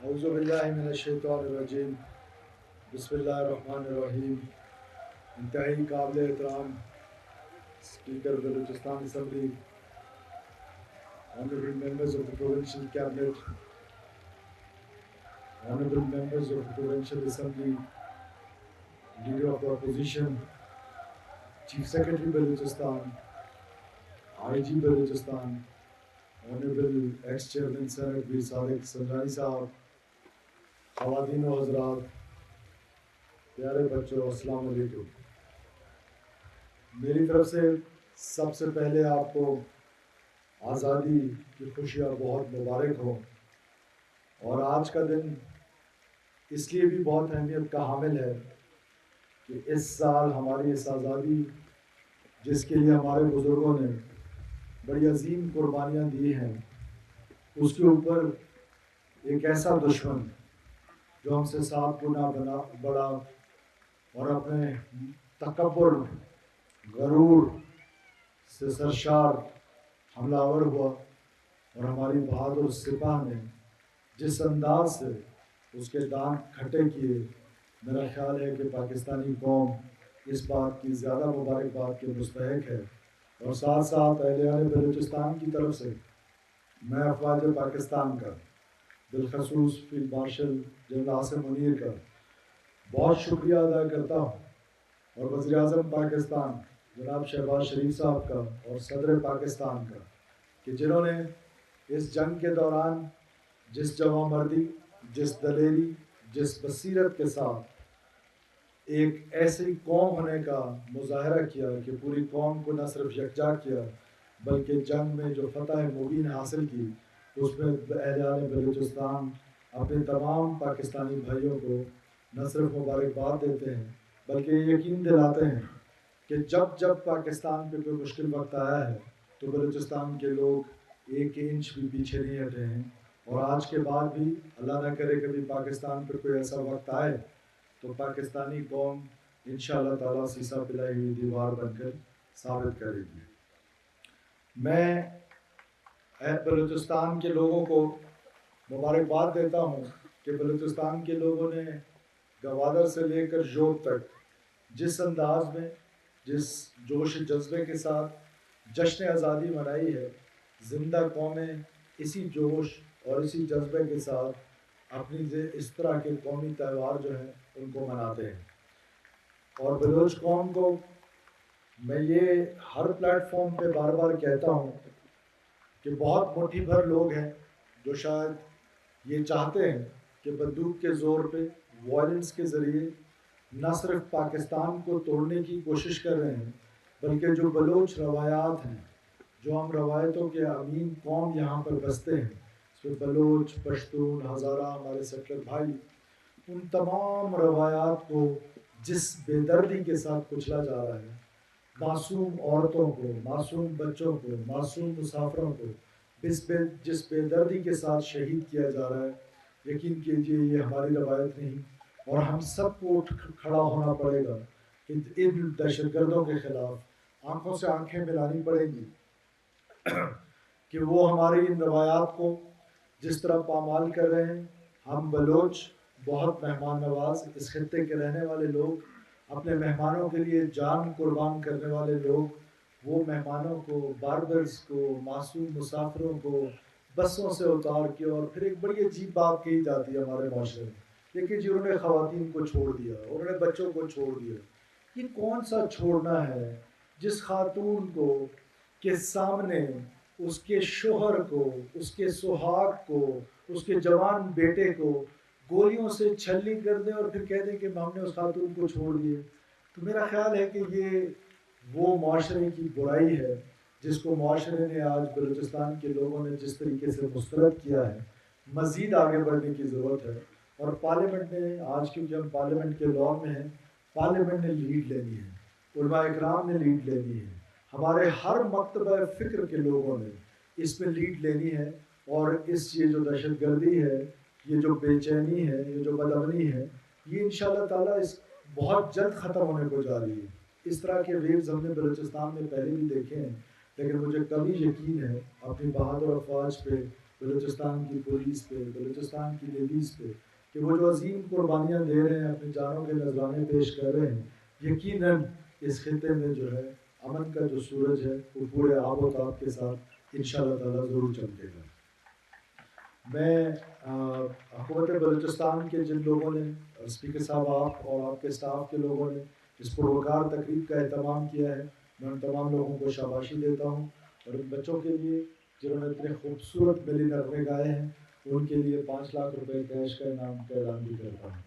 اعوذ باللہ من الشیطان الرجیم بسم اللہ الرحمن الرحیم. انتہائی قابل احترام speaker Balochistan assembly, honourable members of the provincial cabinet, honorable members of the provincial assembly, leader of the opposition, chief secretary Balochistan, IG Balochistan, honorable ex-chairman Senate Veer Sadiq Sanjani صاحب, خواتین و حضرات, پیارے بچوں, السلام علیکم. میری طرف سے سب سے پہلے آپ کو آزادی کی خوشیاں بہت مبارک ہوں. اور آج کا دن اس لیے بھی بہت اہمیت کا حامل ہے کہ اس سال ہماری اس آزادی, جس کے لیے ہمارے بزرگوں نے بڑی عظیم قربانیاں دی ہیں, اس کے اوپر ایک ایسا دشمن جو ہم سے 7 گنا بڑا اور اپنے تکبر, غرور سے سرشار حملہ آور ہوا, اور ہماری بہادر سپاہ نے جس انداز سے اس کے دانت کھٹے کیے, میرا خیال ہے کہ پاکستانی قوم اس بات کی زیادہ مبارکباد کے مستحق ہے. اور ساتھ ساتھ اہلِ بلوچستان کی طرف سے میں افواج پاکستان کا, بالخصوص field marshal general Asim Munir کا بہت شکریہ ادا کرتا ہوں, اور وزیر اعظم پاکستان جناب شہباز شریف صاحب کا اور صدر پاکستان کا, کہ جنہوں نے اس جنگ کے دوران جس جواں مردی, جس دلیری, جس بصیرت کے ساتھ ایک ایسی قوم ہونے کا مظاہرہ کیا کہ پوری قوم کو نہ صرف یکجا کیا, بلکہ جنگ میں جو فتح مبین حاصل کی, اس میں اہلِ بلوچستان اپنے تمام پاکستانی بھائیوں کو نہ صرف مبارکباد دیتے ہیں, بلکہ یہ یقین دلاتے ہیں کہ جب جب پاکستان پہ کوئی مشکل وقت آیا ہے تو بلوچستان کے لوگ 1 انچ بھی پیچھے نہیں ہٹے ہیں. اور آج کے بعد بھی اللہ نہ کرے کبھی پاکستان پہ کوئی ایسا وقت آئے تو پاکستانی قوم انشاءاللہ تعالیٰ سیسا پلائی ہوئی دیوار بن کر ثابت کرے گی. میں بلوچستان کے لوگوں کو مبارکباد دیتا ہوں کہ بلوچستان کے لوگوں نے گوادر سے لے کر ژوب تک جس انداز میں, جس جوش جذبے کے ساتھ جشن آزادی منائی ہے, زندہ قومیں اسی جوش اور اسی جذبے کے ساتھ اپنی اس طرح کے قومی تہوار جو ہیں ان کو مناتے ہیں. اور بلوچ قوم کو میں یہ ہر پلیٹ فارم پہ بار بار کہتا ہوں کہ بہت مٹھی بھر لوگ ہیں جو شاید یہ چاہتے ہیں کہ بندوق کے زور پہ, وائلنس کے ذریعے نہ صرف پاکستان کو توڑنے کی کوشش کر رہے ہیں, بلکہ جو بلوچ روایات ہیں, جو ہم روایتوں کے امین قوم یہاں پر بستے ہیں, اس میں بلوچ, پشتون, ہزارہ ہمارے سیٹلر بھائی, ان تمام روایات کو جس بے دردی کے ساتھ کچلا جا رہا ہے, معصوم عورتوں کو, معصوم بچوں کو, معصوم مسافروں کو جس بے دردی کے ساتھ شہید کیا جا رہا ہے, یقین کیجئے یہ ہماری روایت نہیں, اور ہم سب کو اٹھ کھڑا ہونا پڑے گا کہ ان دہشت گردوں کے خلاف آنکھوں سے آنکھیں ملانی پڑیں گی کہ وہ ہماری ان روایات کو جس طرح پامال کر رہے ہیں. ہم بلوچ بہت مہمان نواز, اس خطے کے رہنے والے لوگ, اپنے مہمانوں کے لیے جان قربان کرنے والے لوگ, وہ مہمانوں کو, باربرز کو, معصوم مسافروں کو بسوں سے اتار کے, اور پھر ایک بڑی عجیب بات کہی جاتی ہے ہمارے معاشرے میں, لیکن جی انہوں نے خواتین کو چھوڑ دیا, انہوں نے بچوں کو چھوڑ دیا. یہ کون سا چھوڑنا ہے جس خاتون کو کے سامنے اس کے شوہر کو, اس کے سہاگ کو, اس کے جوان بیٹے کو گولیوں سے چھلنی کر دیں اور پھر کہہ دیں کہ ہم نے اس خاتون کو چھوڑ دیے. تو میرا خیال ہے کہ یہ وہ معاشرے کی برائی ہے جس کو معاشرے نے آج بلوچستان کے لوگوں نے جس طریقے سے مسترد کیا ہے. مزید آگے بڑھنے کی ضرورت ہے, اور پارلیمنٹ نے آج, کیونکہ ہم پارلیمنٹ کے دور میں ہیں, پارلیمنٹ نے لیڈ لینی ہے, علماء اکرام نے لیڈ لینی ہے, ہمارے ہر مکتبہ فکر کے لوگوں نے اس میں لیڈ لینی ہے. اور یہ جو دہشت گردی ہے, یہ جو بے چینی ہے, یہ جو بدامنی ہے, یہ انشاءاللہ تعالیٰ اس بہت جلد ختم ہونے کو جا رہی ہے. اس طرح کے ویوز ہم نے بلوچستان میں پہلے بھی دیکھے ہیں, لیکن مجھے کبھی یقین ہے اپنی بہادر افواج پہ بلوچستان کی پولیس پہ، بلوچستان کی لیڈیز پہ، کہ وہ جو عظیم قربانیاں دے رہے ہیں، اپنی جانوں کے نذرانے پیش کر رہے ہیں، یقیناً اس خطے میں جو ہے امن کا جو سورج ہے وہ پورے آب و تاب کے ساتھ انشاءاللہ تعالیٰ ضرور چمکے گا۔ میں حکومت بلوچستان کے جن لوگوں نے، اسپیکر صاحب آپ اور آپ کے اسٹاف کے لوگوں نے اس پروکار تقریب کا اہتمام کیا ہے، میں ان تمام لوگوں کو شاباشی دیتا ہوں، اور ان بچوں کے لیے جنہوں نے اتنے خوبصورت ملی نغمے گائے ہیں ان کے لیے 5 لاکھ روپے کیش کا انعام کا اعلان بھی کرتا ہوں۔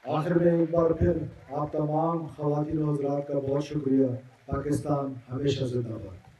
آخر میں ایک بار پھر آپ تمام خواتین و حضرات کا بہت شکریہ۔ پاکستان ہمیشہ زندہ باد۔